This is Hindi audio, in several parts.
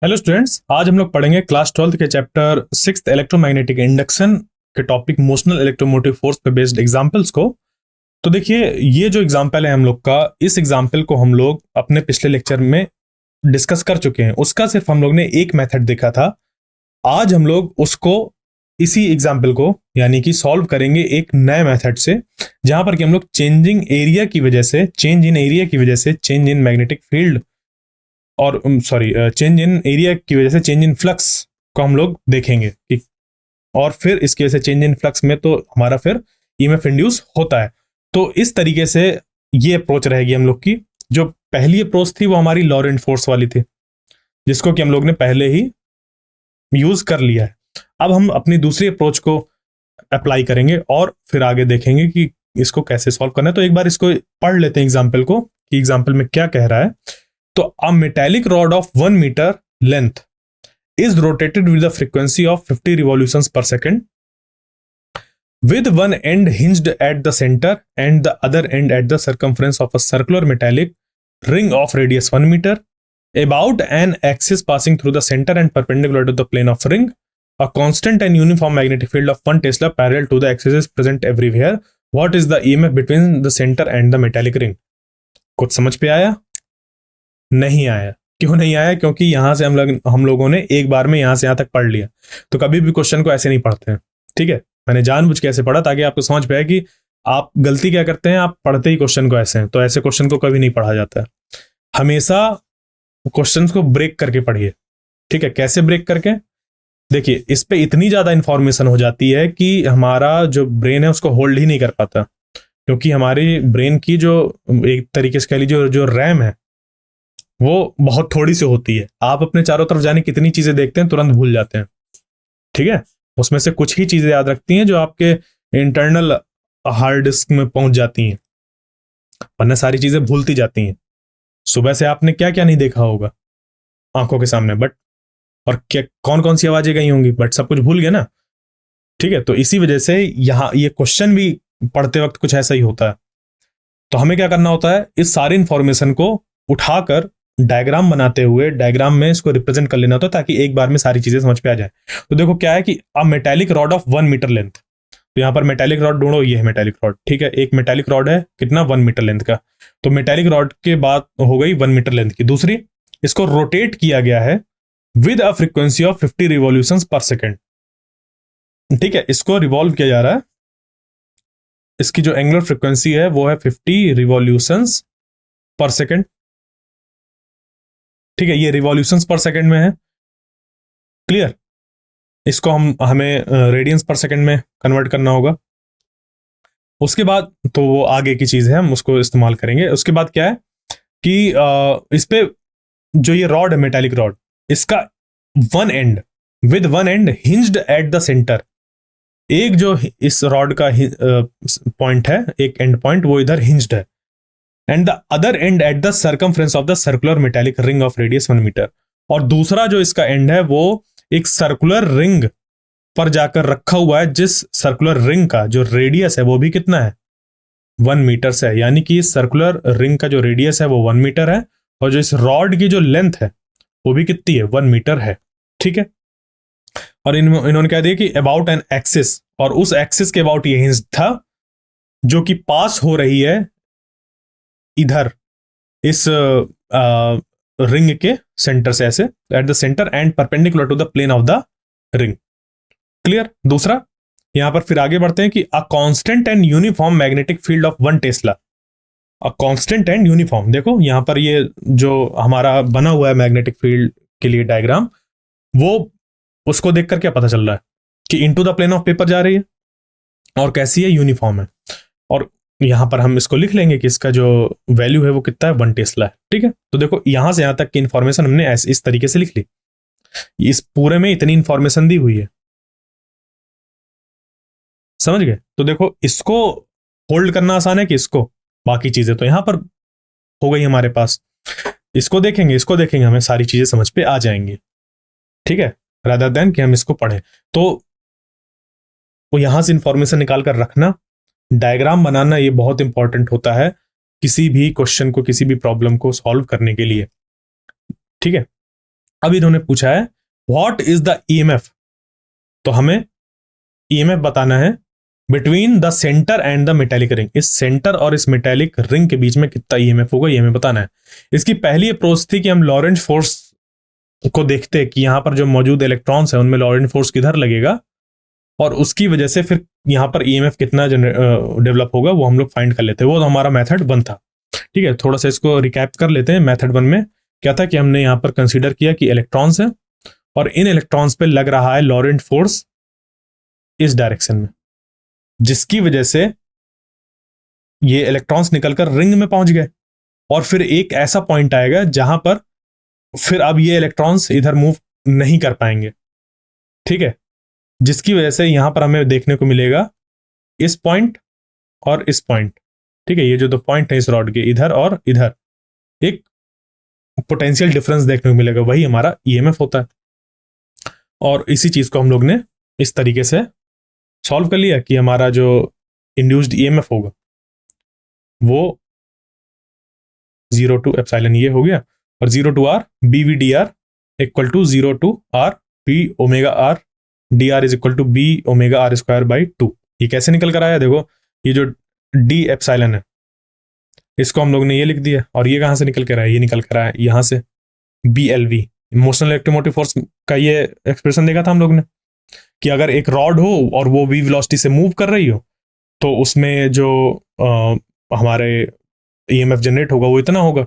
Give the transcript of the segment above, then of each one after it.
हेलो स्टूडेंट्स, आज हम लोग पढ़ेंगे क्लास 12 के चैप्टर 6 इलेक्ट्रोमैग्नेटिक इंडक्शन के टॉपिक मोशनल इलेक्ट्रोमोटिव फोर्स पे बेस्ड एग्जांपल्स को। तो देखिए, ये जो एग्जांपल है हम लोग का, इस एग्जांपल को हम लोग अपने पिछले लेक्चर में डिस्कस कर चुके हैं। उसका सिर्फ हम लोग ने एक मेथड देखा था। आज हम लोग उसको, इसी एग्जाम्पल को यानी कि सॉल्व करेंगे एक नए मेथड से, जहां पर कि हम लोग चेंजिंग एरिया की वजह से, चेंज इन एरिया की वजह से चेंज इन मैग्नेटिक फील्ड और चेंज इन एरिया की वजह से चेंज इन फ्लक्स को हम लोग देखेंगे कि, और फिर इसकी वजह से चेंज इन फ्लक्स में तो हमारा फिर ईएमएफ इंड्यूस होता है। तो इस तरीके से ये अप्रोच रहेगी हम लोग की। जो पहली अप्रोच थी वो हमारी लॉरेंट फोर्स वाली थी, जिसको कि हम लोग ने पहले ही यूज कर लिया है। अब हम अपनी दूसरी अप्रोच को अप्लाई करेंगे और फिर आगे देखेंगे कि इसको कैसे सॉल्व करना है। तो एक बार इसको पढ़ लेते हैं एग्जाम्पल को, कि एग्जाम्पल में क्या कह रहा है। तो a metallic rod of 1 meter length is rotated with a frequency of 50 revolutions per second, with one end hinged at the center and the other end at the circumference of a circular metallic ring of radius 1 meter, about an axis passing through the center and perpendicular to the plane of ring. A constant and uniform magnetic field of 1 Tesla parallel to the axis is present everywhere. What is the EMF between the center and the metallic ring? कुछ समझ पे आया? नहीं आया। क्यों नहीं आया? क्योंकि यहां से हम लोगों ने एक बार में यहां से यहां तक पढ़ लिया। तो कभी भी क्वेश्चन को ऐसे नहीं पढ़ते हैं, ठीक है। मैंने जानबूझ के ऐसे पढ़ा ताकि आपको समझ पाए कि आप गलती क्या करते हैं, आप पढ़ते ही क्वेश्चन को ऐसे हैं। तो ऐसे क्वेश्चन को कभी नहीं पढ़ा जाता है। हमेशा क्वेश्चन को ब्रेक करके पढ़िए, ठीक है। कैसे ब्रेक करके? देखिए, इस पे इतनी ज्यादा इंफॉर्मेशन हो जाती है कि हमारा जो ब्रेन है उसको होल्ड ही नहीं कर पाता, क्योंकि हमारी ब्रेन की जो, एक तरीके से कह लीजिए, जो रैम है वो बहुत थोड़ी सी होती है। आप अपने चारों तरफ जाने कितनी चीजें देखते हैं, तुरंत भूल जाते हैं, ठीक है। उसमें से कुछ ही चीजें याद रखती हैं जो आपके इंटरनल हार्ड डिस्क में पहुंच जाती हैं, वरना सारी चीजें भूलती जाती हैं। सुबह से आपने क्या क्या नहीं देखा होगा आंखों के सामने, बट और क्या कौन कौन सी आवाजें गई होंगी, बट सब कुछ भूल गए ना, ठीक है। तो इसी वजह से यहाँ ये क्वेश्चन भी पढ़ते वक्त कुछ ऐसा ही होता है। तो हमें क्या करना होता है, इस सारी इंफॉर्मेशन को उठाकर डायग्राम बनाते हुए डायग्राम में इसको रिप्रेजेंट कर लेना होता है, ताकि एक बार में सारी चीजें समझ पे आ जाए। तो देखो क्या है कि a metallic rod of 1 metre length. तो यहां पर मेटेलिक रॉड ढूंढो, ये है मेटेलिक रॉड, ठीक है। एक मेटेलिक रॉड है कितना, 1 मीटर लेंथ का। तो मेटेलिक रॉड के बाद हो गई 1 मीटर लेंथ की। दूसरी, इसको रोटेट किया गया है with a frequency of 50 revolutions पर सेकेंड, ठीक है। इसको रिवॉल्व किया जा रहा है, इसकी जो एंगुलर फ्रीक्वेंसी है वो है 50 रिवॉल्यूशंस पर सेकेंड, ठीक है। ये रिवॉल्यूशंस पर सेकंड में है, क्लियर। इसको हमें रेडियंस पर सेकंड में कन्वर्ट करना होगा। उसके बाद तो वो आगे की चीज है, हम उसको इस्तेमाल करेंगे। उसके बाद क्या है कि इस पे जो ये रॉड है, मेटालिक रॉड, इसका one and with one and hinged eight the centre. एक जो इस रॉड का पॉइंट है, एक एंड पॉइंट, वो इधर हिंज्ड है, and the other end at the circumference of the circular metallic ring of radius 1 metre. और दूसरा जो इसका एंड है वो एक सर्कुलर रिंग पर जाकर रखा हुआ है, जिस सर्कुलर रिंग का जो रेडियस है वो भी कितना है, 1 मीटर से है। यानी कि इस सर्कुलर रिंग का जो रेडियस है वो 1 मीटर है, और जो इस रॉड की जो लेंथ है वो भी कितनी है, 1 मीटर है, ठीक है। और इन्होंने क्या दिया कि अबाउट एन एक्सिस, और उस एक्सिस के अबाउट ये हिंज था जो कि पास हो रही है इधर इस रिंग के सेंटर से, ऐसे at the centre and perpendicular to the plane of the ring, clear. दूसरा, यहां पर फिर आगे बढ़ते हैं कि a constant and uniform magnetic field of 1 tesla. A constant and uniform, देखो यहां पर ये जो हमारा बना हुआ है मैग्नेटिक फील्ड के लिए डायग्राम, वो उसको देखकर क्या पता चल रहा है कि into the plane of paper जा रही है, और कैसी है, यूनिफॉर्म है। और यहां पर हम इसको लिख लेंगे कि इसका जो वैल्यू है वो कितना है, 1 टेस्ला है, ठीक है। तो देखो यहां से यहां तक की इंफॉर्मेशन हमने इस तरीके से लिख ली। इस पूरे में इतनी इंफॉर्मेशन दी हुई है, समझ गए। तो देखो इसको होल्ड करना आसान है कि इसको, बाकी चीजें तो यहां पर हो गई हमारे पास। इसको देखेंगे हमें सारी चीजें समझ पे आ जाएंगी, ठीक है, रादर देन कि हम इसको पढ़ें। तो वो यहां से इंफॉर्मेशन निकाल कर रखना, डायग्राम बनाना, ये बहुत इंपॉर्टेंट होता है किसी भी क्वेश्चन को, किसी भी प्रॉब्लम को सॉल्व करने के लिए, ठीक है। अब इन्होंने पूछा है व्हाट इज द ईएमएफ, तो हमें ईएमएफ बताना है between the centre and the metallic ring, इस सेंटर और इस मेटेलिक रिंग के बीच में कितना ईएमएफ होगा ये हमें बताना है। इसकी पहली अप्रोच थी कि हम लॉरेंज फोर्स को देखते हैं कि यहां पर जो मौजूद इलेक्ट्रॉन्स है उनमें लॉरेंज फोर्स किधर लगेगा, और उसकी वजह से फिर यहां पर ईएमएफ कितना डेवलप होगा वो हम लोग फाइंड कर लेते हैं। वो तो हमारा मेथड 1 था। ठीक है, थोड़ा सा इसको रिकैप कर लेते हैं। मेथड 1 में क्या था कि हमने यहां पर कंसीडर किया कि इलेक्ट्रॉन्स है और इन इलेक्ट्रॉन्स पे लग रहा है लॉरेंट फोर्स इस डायरेक्शन में, जिसकी वजह से ये इलेक्ट्रॉन्स निकलकर रिंग में पहुंच गए, और फिर एक ऐसा पॉइंट आएगा जहां पर फिर अब ये इलेक्ट्रॉन्स इधर मूव नहीं कर पाएंगे। ठीक है, जिसकी वजह से यहां पर हमें देखने को मिलेगा इस पॉइंट और इस पॉइंट। ठीक है, ये जो दो पॉइंट है इस रॉड के, इधर और इधर, एक पोटेंशियल डिफरेंस देखने को मिलेगा, वही हमारा ईएमएफ होता है। और इसी चीज को हम लोग ने इस तरीके से सॉल्व कर लिया कि हमारा जो इंड्यूस्ड ईएमएफ होगा वो 0 to एप्सिलॉन ये हो गया, और 0 to r bvdr equal to 0 to r b omega r dr is equal to b omega r square by 2। ये कैसे निकल कर आया, देखो ये जो d एप्सिलॉन है इसको हम लोग ने ये लिख दिया, और ये कहां से निकल कर आया, ये निकल कर आया यहां से BLV, मोशनल इलेक्ट्रोमोटिव फोर्स का ये एक्सप्रेशन देखा था हम लोग ने कि अगर एक रॉड हो और वो v वेलोसिटी से मूव कर रही हो तो उसमें जो हमारे ईएमएफ जनरेट होगा वो इतना होगा।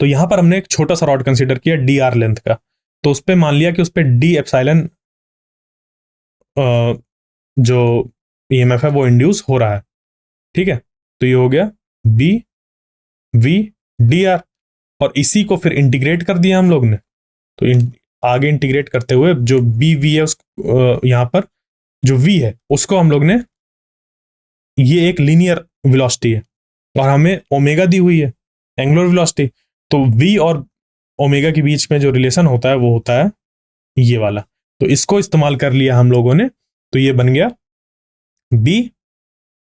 तो यहां पर हमने एक छोटा सा रॉड कंसीडर किया dr लेंथ का, तो उस पर मान लिया कि उस पर d एप्सिलॉन जो ईएमएफ है वो इंड्यूस हो रहा है। ठीक है, तो ये हो गया b v dr, और इसी को फिर इंटीग्रेट कर दिया हम लोग ने। तो आगे इंटीग्रेट करते हुए जो बी वी है उस यहां पर जो v है उसको हम लोग ने, ये एक लीनियर वेलोसिटी है और हमें ओमेगा दी हुई है एंगुलर वेलोसिटी, तो v और ओमेगा के बीच में जो रिलेशन होता है वो होता है ये वाला। तो इसको इस्तेमाल कर लिया हम लोगों ने, तो ये बन गया b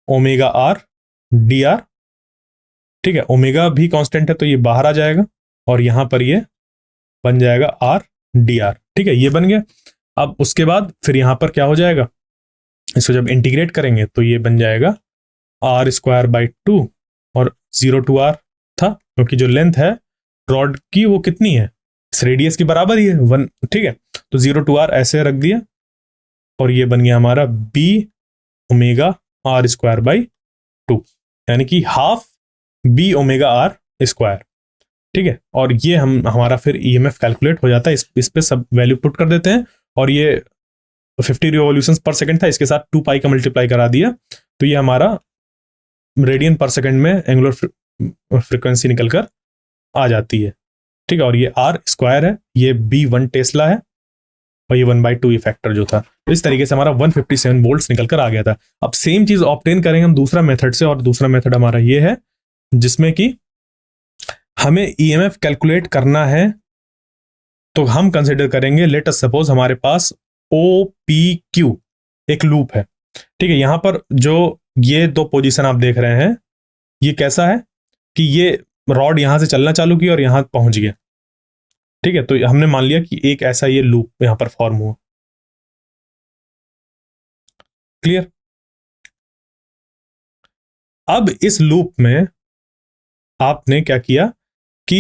ओमेगा r dr। ठीक है, ओमेगा भी कांस्टेंट है तो ये बाहर आ जाएगा, और यहां पर ये बन जाएगा r dr। ठीक है, ये बन गया। अब उसके बाद फिर यहां पर क्या हो जाएगा, इसको जब इंटीग्रेट करेंगे तो ये बन जाएगा r स्क्वायर बाई 2, और 0 to r था क्योंकि जो लेंथ है रॉड की वो कितनी है, इस रेडियस की बराबर ही है 1। ठीक है, तो 0 to r ऐसे रख दिया, और ये बन गया हमारा b omega r square by 2, यानी कि half b omega r square. ठीक है, और ये हमारा फिर ईएमएफ कैलकुलेट हो जाता है। इस पे सब वैल्यू पुट कर देते हैं, और ये 50 रिवॉल्यूशंस पर सेकंड था, इसके साथ 2 पाई का मल्टीप्लाई करा दिया, तो ये हमारा रेडियन पर सेकंड में एंगुलर फ्रीक्वेंसी निकलकर आ जाती है। ठीक है, और ये r स्क्वायर है, ये b1 टेस्ला है, और ये 1/2 ये फैक्टर जो था। तो इस तरीके से हमारा 157 वोल्ट्स निकलकर आ गया था। अब सेम चीज ऑब्टेन करेंगे हम दूसरा मेथड से, और दूसरा मेथड हमारा ये है जिसमें कि हमें ईएमएफ कैलकुलेट करना है। तो हम कंसिडर करेंगे, लेट अस सपोज हमारे पास OPQ एक लूप है। ठीक है, यहां पर जो ये दो पोजीशन आप देख रहे हैं, ये कैसा है कि ये रॉड यहां से चलना चालू किया और यहां पहुंच गया। ठीक है, तो हमने मान लिया कि एक ऐसा ये लूप यहां पर फॉर्म हुआ। क्लियर? अब इस लूप में आपने क्या किया कि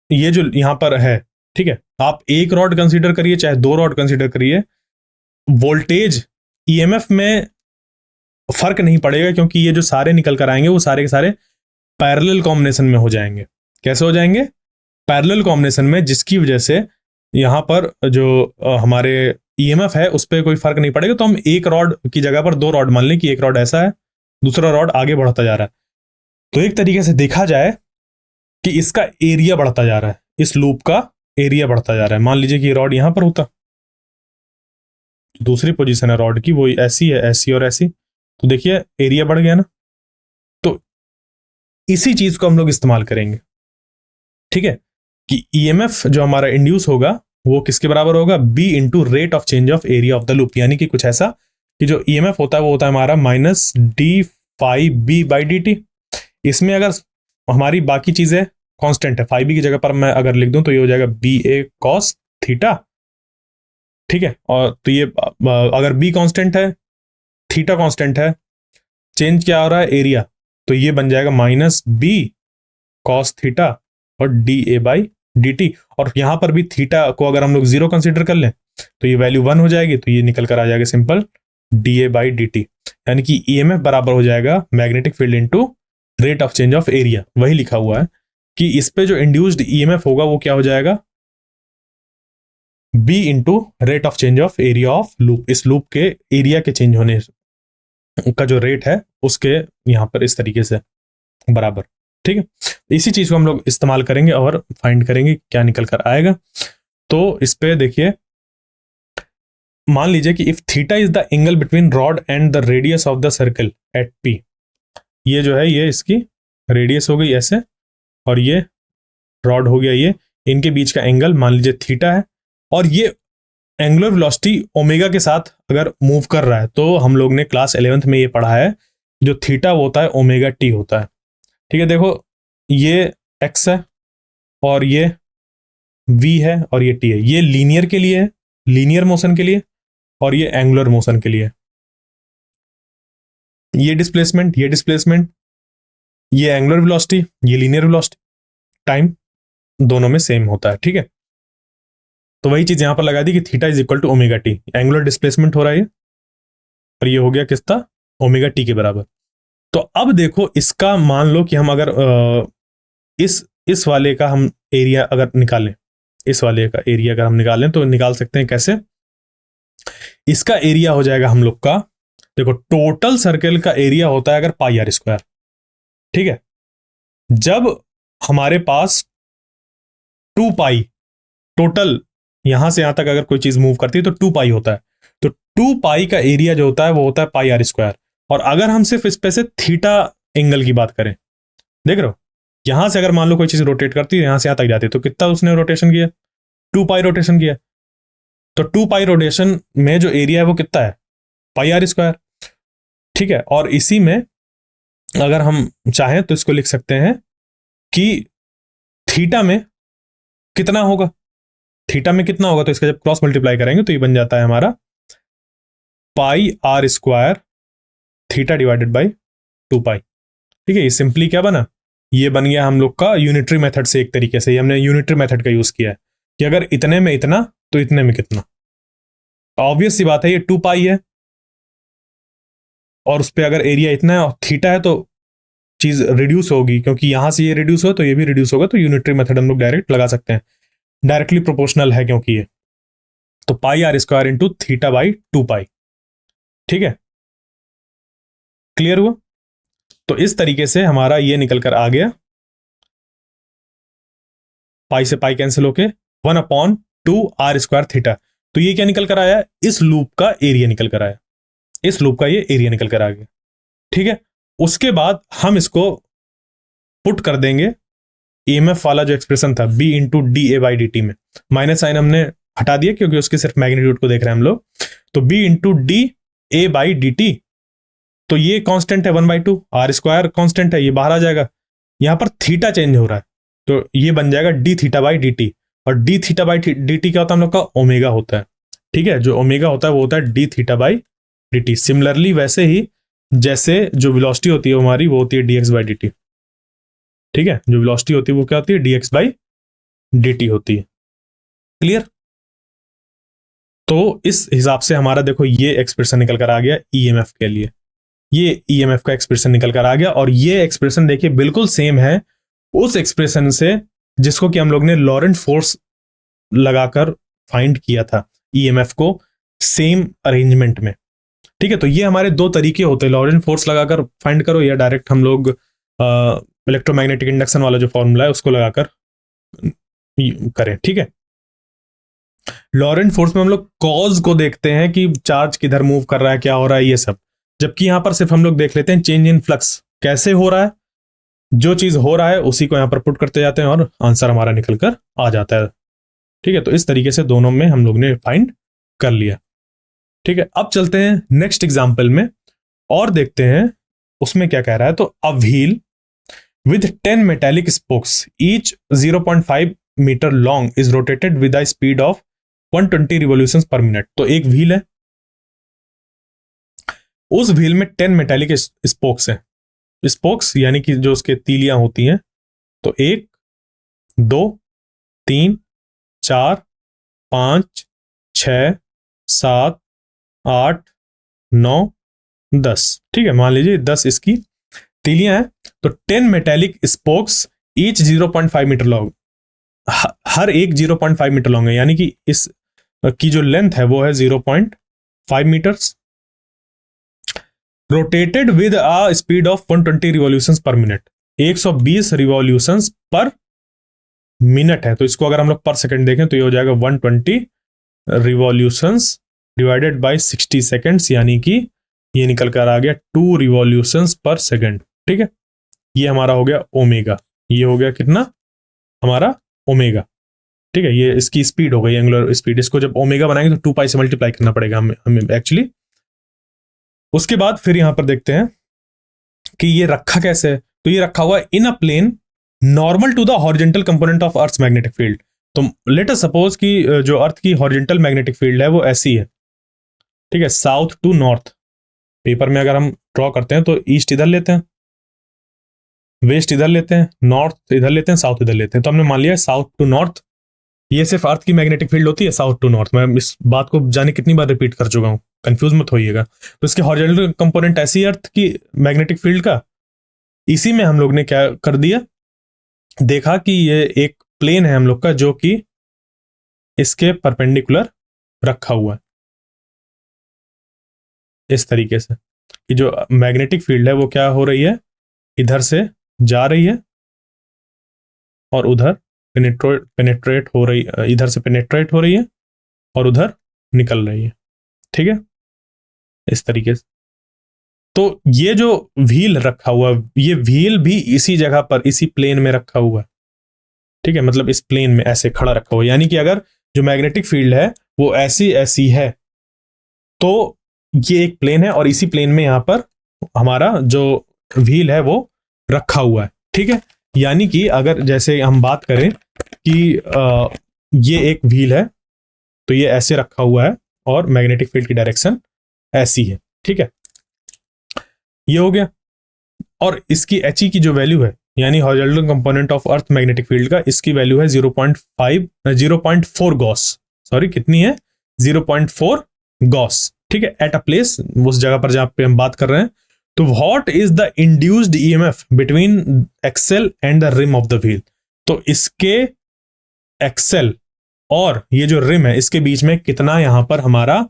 ये जो यहां पर है, ठीक है, आप एक रॉड कंसीडर करिए चाहे 2 रॉड कंसीडर करिए, वोल्टेज ईएमएफ में फर्क नहीं पड़ेगा, क्योंकि ये जो सारे निकल कर आएंगे वो सारे के सारे पैरेलल कॉम्बिनेशन में हो जाएंगे। कैसे हो जाएंगे? पैरेलल कॉम्बिनेशन में, जिसकी वजह से यहां पर जो हमारे ईएमएफ है उस पर कोई फर्क नहीं पड़ेगा। तो हम एक रॉड की जगह पर 2 रॉड मान लें कि एक रॉड ऐसा है, दूसरा रॉड आगे बढ़ता जा रहा है, तो एक तरीके से देखा जाए कि इसका एरिया बढ़ता जा रहा है, इस लूप का एरिया बढ़ता जा रहा है। मान लीजिए कि रॉड यहां पर होता, दूसरी पोजीशन है रॉड की वो ऐसी है, ऐसी और ऐसी, तो देखिए एरिया बढ़ गया ना। तो इसी चीज को हम लोग इस्तेमाल करेंगे। ठीक है, कि ईएमएफ जो हमारा इंड्यूस होगा वो किसके बराबर होगा, b into rate of change of area of the loop, यानी कि कुछ ऐसा कि जो ईएमएफ होता है वो होता है हमारा -d phi b by dt। इसमें अगर हमारी बाकी चीजें कांस्टेंट है, फाई बी की जगह पर मैं अगर लिख दूं तो ये हो जाएगा बी ए कॉस थीटा, ठीक है। और तो ये अगर बी कांस्टेंट है, थीटा कांस्टेंट है, चेंज क्या हो रहा है, एरिया, तो ये बन जाएगा माइनस बी कॉस थीटा और D A by D T. और यहां पर भी थीटा को अगर हम लोग 0 कंसिडर कर लें तो ये वैल्यू 1 हो जाएगी, तो ये निकल कर आ जाएगा simple D A by D T, यानी कि ईएमएफ बराबर हो जाएगा magnetic field into rate of change of area. वही लिखा हुआ है कि इस पे जो इंड्यूस्ड ईएमएफ होगा वो क्या हो जाएगा, B into rate of change of area of loop. इस लूप के एरिया के चेंज होने का जो रेट है उसके यहां पर इस तरीके से बराबर, ठीक है। इसी चीज को हम लोग इस्तेमाल करेंगे और फाइंड करेंगे क्या निकल कर आएगा। तो इस पे देखिए, मान लीजिए कि if theta is the angle between rod and the radius of the circle eight P, ये जो है ये इसकी रेडियस हो गई ऐसे, और ये रॉड हो गया, ये इनके बीच का एंगल मान लीजिए थीटा है, और ये एंगुलर वेलोसिटी ओमेगा के साथ अगर मूव कर रहा है, तो हम लोग ने क्लास 11th में ये पढ़ा है जो थीटा होता है ओमेगा टी होता है, ठीक है। देखो ये एक्स है और ये वी है और ये टी है, ये लीनियर के लिए है, लीनियर मोशन के लिए, और ये एंगुलर मोशन के लिए। ये डिस्प्लेसमेंट, ये डिस्प्लेसमेंट, ये एंगुलर वेलोसिटी, ये लीनियर वेलोसिटी, टाइम दोनों में सेम होता है, ठीक है। तो वही चीज यहां पर लगा दी कि theta is equal to omega T, angular displacement हो रहा है और ये हो गया किसका, ओमेगा टी के बराबर। तो अब देखो इसका मान लो कि हम अगर इस वाले का हम एरिया अगर निकालें, इस वाले का एरिया अगर हम निकालें तो निकाल सकते हैं कैसे, इसका एरिया हो जाएगा हम लोग का, देखो टोटल सर्कल का एरिया होता है अगर पाई आर स्क्वायर, ठीक है। जब हमारे पास 2 पाई टोटल यहां से यहां तक अगर कोई चीज मूव करती है तो 2 पाई होता है, तो 2 पाई का एरिया जो होता है वो होता है पाई आर स्क्वायर। और अगर हम सिर्फ इस पे से थीटा एंगल की बात करें, देख रहे हो यहां से अगर मान लो कोई चीज रोटेट करती है यहां से यहां तक जाती है, तो कितना उसने रोटेशन किया, 2 पाई रोटेशन किया। तो 2 पाई रोटेशन में जो एरिया है वो कितना है, पाई आर स्क्वायर, ठीक है। और इसी में अगर हम चाहें तो इसको लिख सकते हैं कि थीटा में कितना होगा, थीटा में कितना होगा, तो इसका जब क्रॉस मल्टीप्लाई करेंगे तो ये बन जाता है हमारा pi r square theta divided by 2 pi, ठीक है। ये सिंपली क्या बना, ये बन गया हम लोग का यूनिटरी मेथड से, एक तरीके से हमने यूनिटरी मेथड का यूज किया है कि अगर इतने में इतना तो इतने में कितना। ऑब्वियस सी बात है ये 2 पाई है और उस पर अगर एरिया इतना है और थीटा है तो चीज रिड्यूस होगी, क्योंकि यहां से ये रिड्यूस हो तो ये भी रिड्यूस होगा, तो यूनिटरी मेथड हम लोग डायरेक्ट लगा सकते हैं, डायरेक्टली प्रोपोर्शनल है क्योंकि ये, तो pi r square into theta by 2 pi, ठीक है। क्लियर हुआ। तो इस तरीके से हमारा ये निकल कर आ गया, पाई से पाई कैंसिल होके 1/2 आर स्क्वायर थीटा। तो ये क्या निकल कर आया, इस लूप का एरिया निकल कर आया, इस लूप का ये एरिया निकल कर आ गया, ठीक है। उसके बाद हम इसको पुट कर देंगे ईएमएफ वाला जो एक्सप्रेशन था B into D A by D T में, माइनस साइन हमने हटा दिया क्योंकि उसके सिर्फ मैग्नीट्यूड को देख रहे हैं हम लोग। तो B into D A by D T, तो ये कांस्टेंट है 1/2, आर स्क्वायर कांस्टेंट है, ये बाहर आ जाएगा, यहां पर थीटा चेंज हो रहा है तो ये बन जाएगा D theta by D T, और D theta by D T क्या होता है हम लोग का, ओमेगा होता है, ठीक है। जो ओमेगा होता है वो होता है D theta by D T. Similarly वैसे ही जैसे जो वेलोसिटी होती है हमारी वो होती है D x by D T, ठीक है। जो वेलोसिटी होती है वो क्या होती है, D x by D T होती है। क्लियर। तो इस हिसाब से हमारा देखो ये एक्सप्रेशन निकल कर आ गया ईएमएफ के लिए, ये ईएमएफ का एक्सप्रेशन निकल कर आ गया, और ये एक्सप्रेशन देखिए बिल्कुल सेम है उस एक्सप्रेशन से जिसको कि हम लोग ने लॉरेंट फोर्स लगाकर फाइंड किया था ईएमएफ को सेम अरेंजमेंट में, ठीक है। तो ये हमारे दो तरीके होते हैं, लॉरेंट फोर्स लगाकर फाइंड करो या डायरेक्ट हम लोग इलेक्ट्रोमैग्नेटिक इंडक्शन वाला जो फॉर्मूला है उसको लगाकर करें, ठीक है। लॉरेंट फोर्स में हम लोग कॉज को देखते हैं कि चार्ज किधर मूव कर रहा है, क्या हो रहा है, ये सब, जबकि यहां पर सिर्फ हम लोग देख लेते हैं चेंज इन फ्लक्स कैसे हो रहा है, जो चीज हो रहा है उसी को यहां पर पुट करते जाते हैं और आंसर हमारा निकल कर आ जाता है, ठीक है। तो इस तरीके से दोनों में हम लोग ने फाइंड कर लिया, ठीक है। अब चलते हैं नेक्स्ट एग्जाम्पल में और देखते हैं उसमें क्या कह रहा है। तो a wheel with 10 metallic spokes, each 0.5 metre long, is rotated with a speed of 120 revolutions per minute. तो एक व्हील है, उस व्हील में 10 मेटालिक स्पोक्स हैं। स्पोक्स यानी कि जो उसके तीलियां होती हैं। तो 1 2 3 4 5 6 7 8 9 10, ठीक है, मान लीजिए 10 इसकी तीलियां हैं। तो 10 metallic spokes each 0.5 metre long, हर एक 0.5 मीटर लॉन्ग है, यानी कि इस की जो लेंथ है वो है 0.5 metres, rotated with a speed of 120 revolutions per minute, 120 revolutions per minute है। तो इसको अगर हम लोग पर सेकंड देखें तो ये हो जाएगा 120 रिवॉल्यूशंस डिवाइडेड बाय 60 सेकंड्स, यानी कि ये निकल कर आ गया 2 रिवॉल्यूशंस पर सेकंड। ठीक है, ये हमारा हो गया ओमेगा, ये हो गया कितना हमारा ओमेगा। ठीक है, ये इसकी स्पीड हो गई, एंगुलर स्पीड। इसको जब ओमेगा बनाएंगे तो 2 पाई से मल्टीप्लाई करना पड़ेगा हमें एक्चुअली। उसके बाद फिर यहां पर देखते हैं कि ये रखा कैसे है। तो ये रखा हुआ in a plane normal to the horizontal component of earth magnetic field. तो लेट अस सपोज कि जो अर्थ की हॉरिजॉन्टल मैग्नेटिक फील्ड है वो ऐसी है, ठीक है, साउथ टू नॉर्थ। पेपर में अगर हम ड्रॉ करते हैं तो ईस्ट इधर लेते हैं, वेस्ट इधर लेते हैं, नॉर्थ इधर लेते हैं, साउथ इधर लेते हैं। तो हमने मान लिया साउथ टू नॉर्थ, ये सिर्फ अर्थ की मैग्नेटिक फील्ड होती है साउथ टू नॉर्थ। मैं इस बात को जाने कितनी बार रिपीट कर चुका हूं, कंफ्यूज मत होइएगा। तो इसके हॉरिजॉन्टल कंपोनेंट ऐसी है अर्थ की मैग्नेटिक फील्ड का। इसी में हम लोग ने क्या कर दिया, देखा कि ये एक प्लेन है हम लोग का जो कि इसके परपेंडिकुलर रखा हुआ है इस तरीके से कि जो मैग्नेटिक फील्ड है वो क्या हो रही है, इधर से जा रही है और उधर पेनेट्रेट हो रही, इधर से पेनेट्रेट हो रही है और उधर निकल रही है। ठीक है, इस तरीके से। तो ये जो व्हील रखा हुआ, ये व्हील भी इसी जगह पर इसी प्लेन में रखा हुआ है। ठीक है, मतलब इस प्लेन में ऐसे खड़ा रखा हुआ है, यानी कि अगर जो मैग्नेटिक फील्ड है वो ऐसी ऐसी है तो ये एक प्लेन है और इसी प्लेन में यहां पर हमारा जो व्हील है वो रखा हुआ है। ठीक है, यानी कि अगर जैसे हम बात करें कि ये एक व्हील है तो ये ऐसे रखा हुआ है और मैग्नेटिक फील्ड की डायरेक्शन ऐसी है। ठीक है, ये हो गया। और इसकी एच की जो वैल्यू है, यानी horizontal component of earth magnetic field का, इसकी वैल्यू है 0.4 गॉस। सॉरी, कितनी है? 0.4 गॉस। ठीक है, एट अ प्लेस, उस जगह पर जहां पे हम बात कर रहे हैं। तो what is the induced EMF between axle and the rim of the wheel? तो इसके एक्सेल और ये जो रिम है इसके बीच में कितना यहां पर हमारा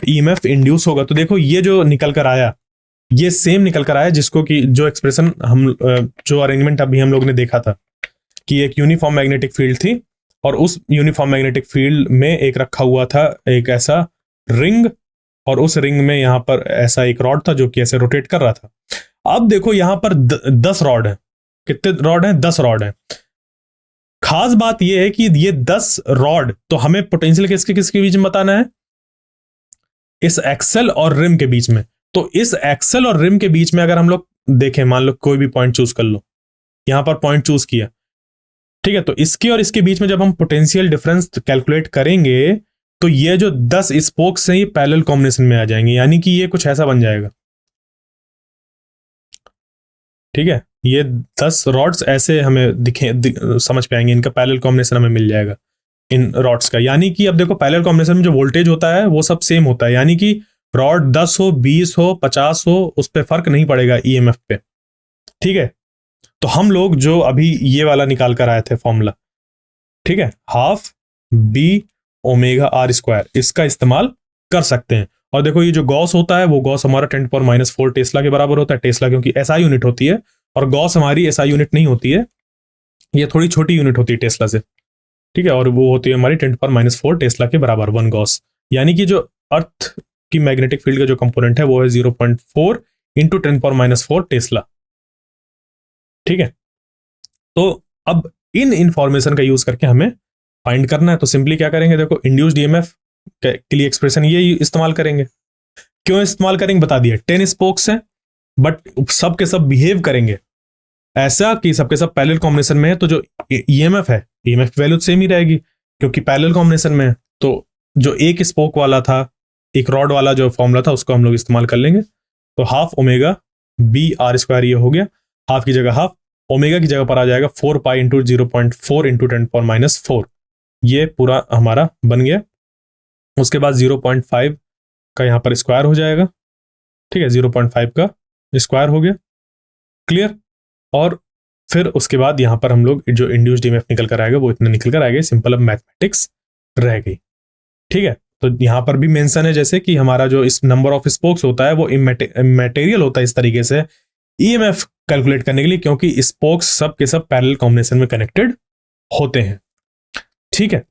ईएमएफ इंड्यूस होगा? तो देखो ये जो निकल कर आया, ये सेम निकल कर आया जिसको कि जो एक्सप्रेशन हम जो अरेंजमेंट अभी हम लोग ने देखा था कि एक यूनिफॉर्म मैग्नेटिक फील्ड थी और उस यूनिफॉर्म मैग्नेटिक फील्ड में एक रखा हुआ था एक ऐसा रिंग, और उस रिंग में यहां पर ऐसा एक रॉड था जो कि ऐसे रोटेट कर रहा था। अब देखो यहां पर 10 रॉड है। कितने रॉड हैं? 10 रॉड है। खास बात यह है कि ये 10 रॉड, तो हमें पोटेंशियल किसके किसके बीच में बताना है? इस एक्सेल और रिम के बीच में। तो इस एक्सेल और रिम के बीच में अगर हम लोग देखें, मान लो कोई भी पॉइंट चूज कर लो, यहां पर पॉइंट चूज किया, ठीक है, तो इसके और इसके बीच में जब हम पोटेंशियल डिफरेंस कैलकुलेट करेंगे तो ये जो 10 स्पोक्स हैं ये पैरेलल कॉम्बिनेशन में आ जाएंगे, यानी कि ये कुछ ऐसा बन जाएगा। ठीक है, ये 10 रॉड्स ऐसे हमें समझ पाएंगे, इनका पैरेलल कॉम्बिनेशन हमें मिल जाएगा इन रॉड्स का। यानी कि अब देखो पैरेलल कॉम्बिनेशन में जो वोल्टेज होता है वो सब सेम होता है, यानी कि रॉड 10 हो, 20 हो, 50 हो, उस पर फर्क नहीं पड़ेगा ईएमएफ पे। ठीक है, तो हम लोग जो अभी ये वाला निकाल कर आए थे फॉर्मूला, ठीक है, half B omega R square, इसका इस्तेमाल कर सकते हैं। और देखो ये जो गॉस होता है वो गॉस हमारा 10⁻⁴ टेस्ला के बराबर होता है। टेस्ला क्योंकि एसआई यूनिट होती है और गॉस हमारी एसआई यूनिट नहीं होती है, ये थोड़ी छोटी यूनिट होती है टेस्ला से। ठीक है, और वो होती है हमारी 10⁻⁴ टेस्ला के बराबर 1 गॉस। यानी कि जो अर्थ की मैग्नेटिक फील्ड का जो कंपोनेंट है वो है 0.4 इंटू 10⁻⁴ टेस्ला। ठीक है, तो अब इन इंफॉर्मेशन का यूज करके हमें फाइंड करना है। तो सिंपली क्या करेंगे, देखो इंड्यूस्ड ईएमएफ के लिए एक्सप्रेशन ये इस्तेमाल करेंगे। क्यों इस्तेमाल करेंगे बता दिया, 10 स्पोक्स हैं बट सब के सब बिहेव करेंगे ऐसा कि सबके सब पैरेलल कॉम्बिनेशन में है, तो जो ईएमएफ है, ईएमएफ की वैल्यू सेम ही रहेगी क्योंकि पैरेलल कॉम्बिनेशन में है। तो जो एक स्पोक वाला था, एक रॉड वाला जो फॉर्मूला था, उसको हम लोग इस्तेमाल कर लेंगे। तो half omega B R square ये हो गया, हाफ की जगह हाफ, ओमेगा की जगह पर आ जाएगा 4 पाई इंटू 0.4 इंटू 10⁻⁴। ये पूरा हमारा बन गया। उसके बाद 0.5 का यहाँ पर स्क्वायर हो जाएगा, ठीक है, 0.5 का स्क्वायर हो गया, क्लियर। और फिर उसके बाद यहाँ पर हम लोग जो इंड्यूस्ड ईएमएफ निकल कर आएगा वो इतना निकल कर आएगा। सिंपल अब मैथमेटिक्स रह गई, ठीक है। तो यहाँ पर भी मेंशन है जैसे कि हमारा जो इस नंबर ऑफ स्पोक्स होता है वो इमैटेरियल होता है इस तरीके से ईएमएफ कैलकुलेट करने के लिए, क्योंकि स्पोक्स सब के सब पैरेलल कॉम्बिनेशन में कनेक्टेड होते हैं, ठीक है।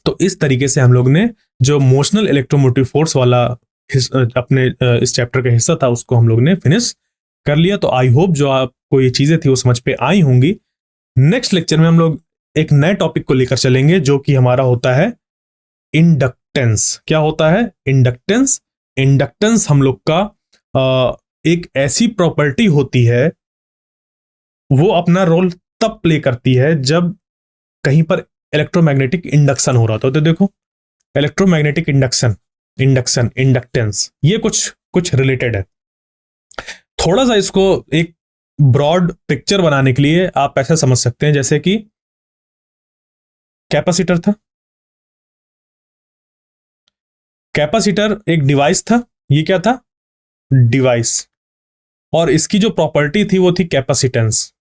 तो इस तरीके से हम लोग ने जो मोशनल इलेक्ट्रोमोटिव फोर्स वाला अपने इस चैप्टर का हिस्सा था उसको हम लोग ने फिनिश कर लिया। तो आई होप जो आपको ये चीजें थी वो समझ पे आई होंगी। नेक्स्ट लेक्चर में हम लोग एक नए टॉपिक को लेकर चलेंगे जो कि हमारा होता है इंडक्टेंस। क्या होता है? इंडक्टेंस। इंडक्टेंस हम लोग का एक ऐसी प्रॉपर्टी होती है, वो अपना रोल तब प्ले करती है जब कहीं पर इलेक्ट्रोमैग्नेटिक इंडक्शन हो रहा था। तो देखो, इलेक्ट्रोमैग्नेटिक इंडक्शन, इंडक्शन, इंडक्टेंस, ये कुछ रिलेटेड है। थोड़ा सा इसको एक ब्रॉड पिक्चर बनाने के लिए आप ऐसा समझ सकते हैं जैसे कि कैपेसिटर था, कैपेसिटर एक डिवाइस था। ये क्या था? डिवाइस। और इसकी जो प्रॉपर्टी थी वो थी कैपेसिटेंस,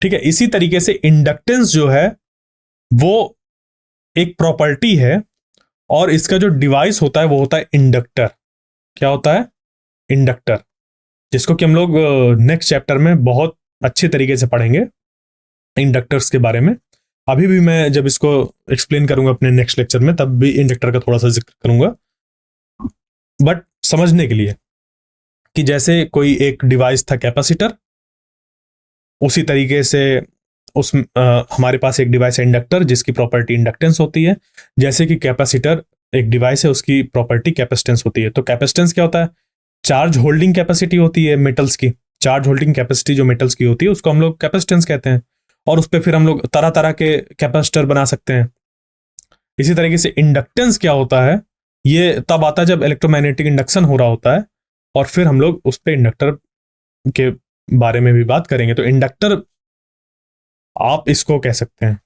ठीक है। इसी तरीके से इंडक्टेंस जो है वो एक प्रॉपर्टी है और इसका जो डिवाइस होता है वो होता है इंडक्टर। क्या होता है? इंडक्टर, जिसको कि हम लोग नेक्स्ट चैप्टर में बहुत अच्छे तरीके से पढ़ेंगे इंडक्टर्स के बारे में। अभी भी मैं जब इसको एक्सप्लेन करूंगा अपने नेक्स्ट लेक्चर में तब भी इंडक्टर का थोड़ा सा जिक्र करूंगा, बट समझने के लिए कि जैसे कोई एक डिवाइस था कैपेसिटर, उसी तरीके से हमारे पास एक डिवाइस है इंडक्टर जिसकी प्रॉपर्टी इंडक्टेंस होती है। जैसे कि कैपेसिटर एक डिवाइस है, उसकी प्रॉपर्टी कैपेसिटेंस होती है। तो कैपेसिटेंस क्या होता है? चार्ज होल्डिंग कैपेसिटी होती है मेटल्स की। चार्ज होल्डिंग कैपेसिटी जो मेटल्स की होती है उसको हम लोग कैपेसिटेंस कहते हैं, और उस पर फिर हम लोग तरह तरह के कैपेसिटर बना सकते हैं। इसी तरीके से इंडक्टेंस क्या होता है? ये तब आता है जब इलेक्ट्रोमैग्नेटिक इंडक्शन हो रहा होता है, और फिर हम लोग उस पर इंडक्टर के बारे में भी बात करेंगे। तो इंडक्टर आप इसको कह सकते हैं,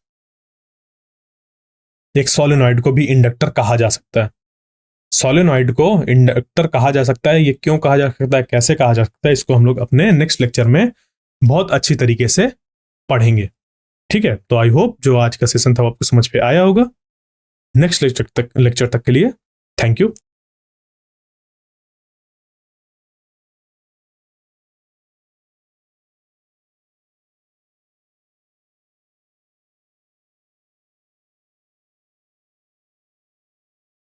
एक सोलेनॉइड को भी इंडक्टर कहा जा सकता है। सोलेनॉइड को इंडक्टर कहा जा सकता है। ये क्यों कहा जा सकता है, कैसे कहा जा सकता है, इसको हम लोग अपने नेक्स्ट लेक्चर में बहुत अच्छी तरीके से पढ़ेंगे, ठीक है। तो आई होप जो आज का सेशन था वो आपको समझ पे आया होगा। नेक्स्ट लेक्चर तक के लिए थैंक यू।